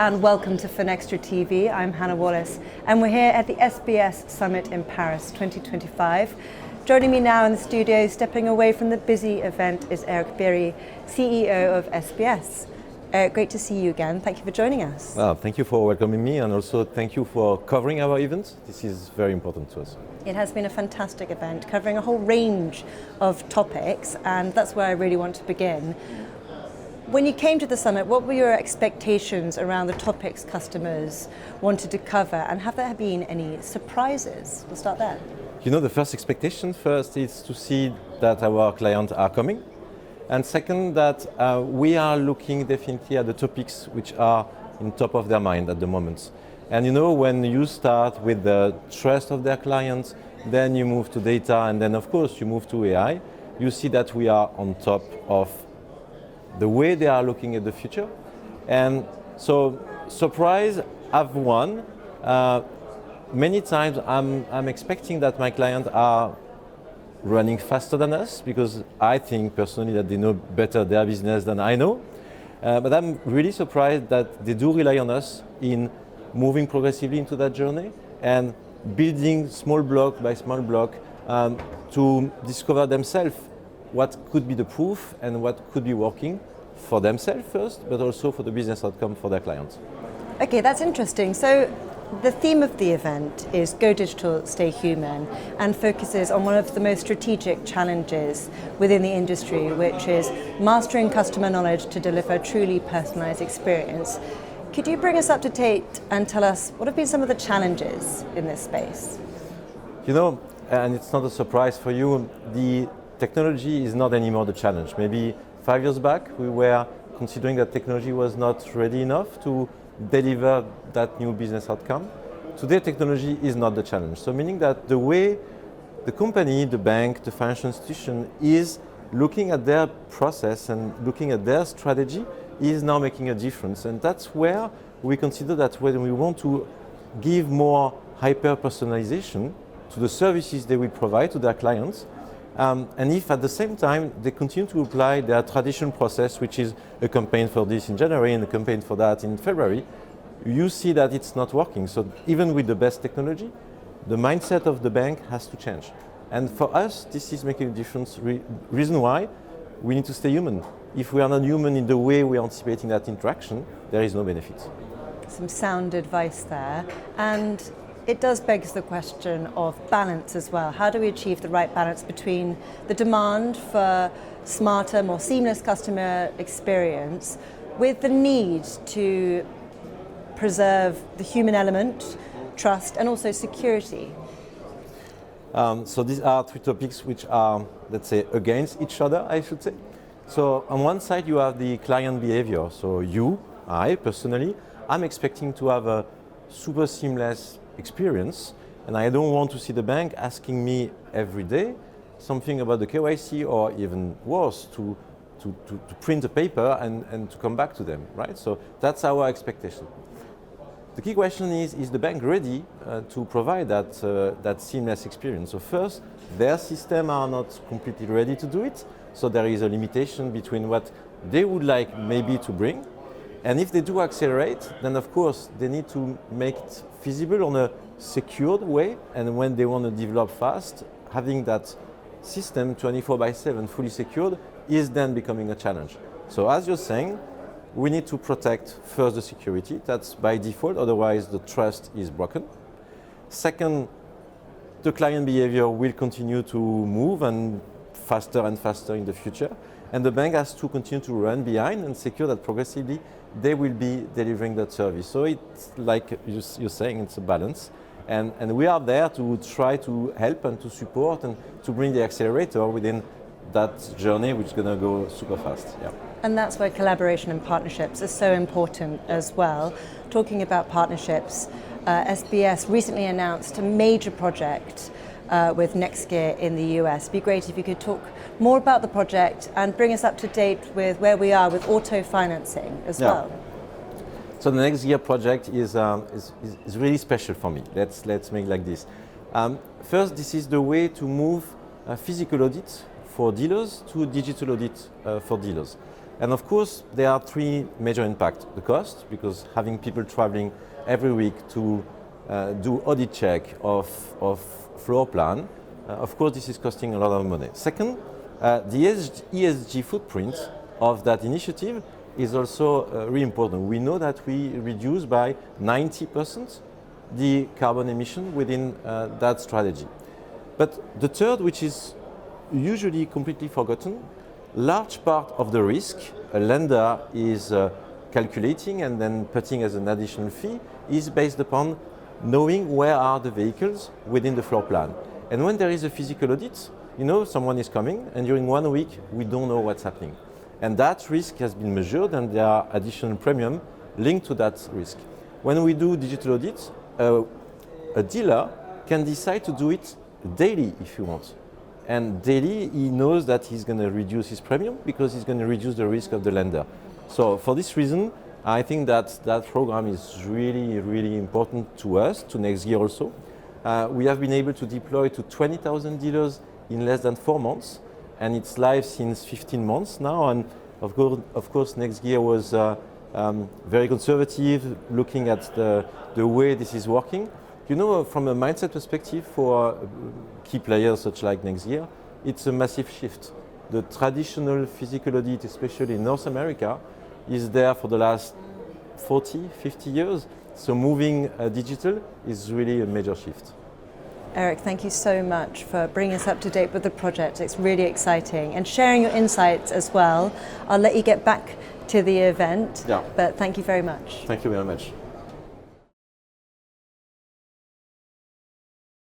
and welcome to FinextraTV. I'm Hannah Wallace and we're here at the SBS Summit in Paris 2025. Joining me now in the studio, stepping away from the busy event, is Bierry, CEO of SBS. Great to see you again. Thank you for joining us. Well, thank you for welcoming me, and also thank you for covering our event. This is very important to us. It has been a fantastic event covering a whole range of topics, and that's where I really want to begin. When you came to the summit, what were your expectations around the topics customers wanted to cover, and have there been any surprises? We'll start there. You know, the first expectation first is to see that our clients are coming, and second, that we are looking definitely at the topics which are in top of their mind at the moment. And you know, when you start with the trust of their clients, then you move to data, and then of course you move to AI, you see that we are on top of the way they are looking at the future. And so, surprise, I've won. Many times I'm expecting that my clients are running faster than us, because I think personally that they know better their business than I know. But I'm really surprised that they do rely on us in moving progressively into that journey and building small block by small block to discover themselves what could be the proof and what could be working for themselves first, but also for the business outcome for their clients. Okay, that's interesting. So the theme of the event is Go Digital, Stay Human, and focuses on one of the most strategic challenges within the industry, which is mastering customer knowledge to deliver a truly personalized experience. Could you bring us up to date and tell us what have been some of the challenges in this space? You know, and it's not a surprise for you, the technology is not anymore the challenge. Maybe 5 years back, we were considering that technology was not ready enough to deliver that new business outcome. Today, technology is not the challenge. So meaning that the way the company, the bank, the financial institution is looking at their process and looking at their strategy is now making a difference. And that's where we consider that when we want to give more hyper-personalisation to the services they will provide to their clients, and if at the same time they continue to apply their traditional process, which is a campaign for this in January and a campaign for that in February, you see that it's not working. So even with the best technology, the mindset of the bank has to change. And for us, this is making a difference. Reason why we need to stay human. If we are not human in the way we are anticipating that interaction, there is no benefit. Some sound advice there. And it does beg the question of balance as well. How do we achieve the right balance between the demand for smarter, more seamless customer experience with the need to preserve the human element, trust, and also security? So these are three topics which are, let's say, against each other, I should say. So on one side, you have the client behavior. So I personally, I'm expecting to have a super seamless experience, and I don't want to see the bank asking me every day something about the KYC, or even worse, to print a paper and to come back to them, right? So that's our expectation. The key question is the bank ready to provide that seamless experience? So first, their systems are not completely ready to do it, so there is a limitation between what they would like maybe to bring. And if they do accelerate, then of course they need to make it feasible on a secured way. And when they want to develop fast, having that system 24/7 fully secured is then becoming a challenge. So as you're saying, we need to protect first the security. That's by default, otherwise the trust is broken. Second, the client behavior will continue to move and faster in the future. And the bank has to continue to run behind and secure that progressively they will be delivering that service. So it's like you're saying, it's a balance. And we are there to try to help and to support and to bring the accelerator within that journey, which is going to go super fast. Yeah. And that's where collaboration and partnerships are so important as well. Talking about partnerships, SBS recently announced a major project with Next Gear in the US. It'd be great if you could talk more about the project and bring us up to date with where we are with auto financing as well. So the Next Gear project is really special for me. Let's make it like this. First, this is the way to move physical audits for dealers to digital audit for dealers. And of course, there are three major impacts. The cost, because having people traveling every week to do audit check of floor plan, of course, this is costing a lot of money. Second, the ESG footprint of that initiative is also really important. We know that we reduce by 90% the carbon emission within that strategy. But the third, which is usually completely forgotten, large part of the risk a lender is calculating and then putting as an additional fee is based upon knowing where are the vehicles within the floor plan. And when there is a physical audit, you know someone is coming and during 1 week we don't know what's happening. And that risk has been measured and there are additional premium linked to that risk. When we do digital audits, a dealer can decide to do it daily if he wants. And daily he knows that he's going to reduce his premium because he's going to reduce the risk of the lender. So for this reason, I think that that program is really, really important to us, to next year also. We have been able to deploy to 20,000 dealers in less than 4 months, and it's live since 15 months now. And of course next year was very conservative, looking at the way this is working. You know, from a mindset perspective for key players such like next year, it's a massive shift. The traditional physical audit, especially in North America, is there for the last 40, 50 years. So moving digital is really a major shift. Eric, thank you so much for bringing us up to date with the project. It's really exciting and sharing your insights as well. I'll let you get back to the event, but thank you very much. Thank you very much.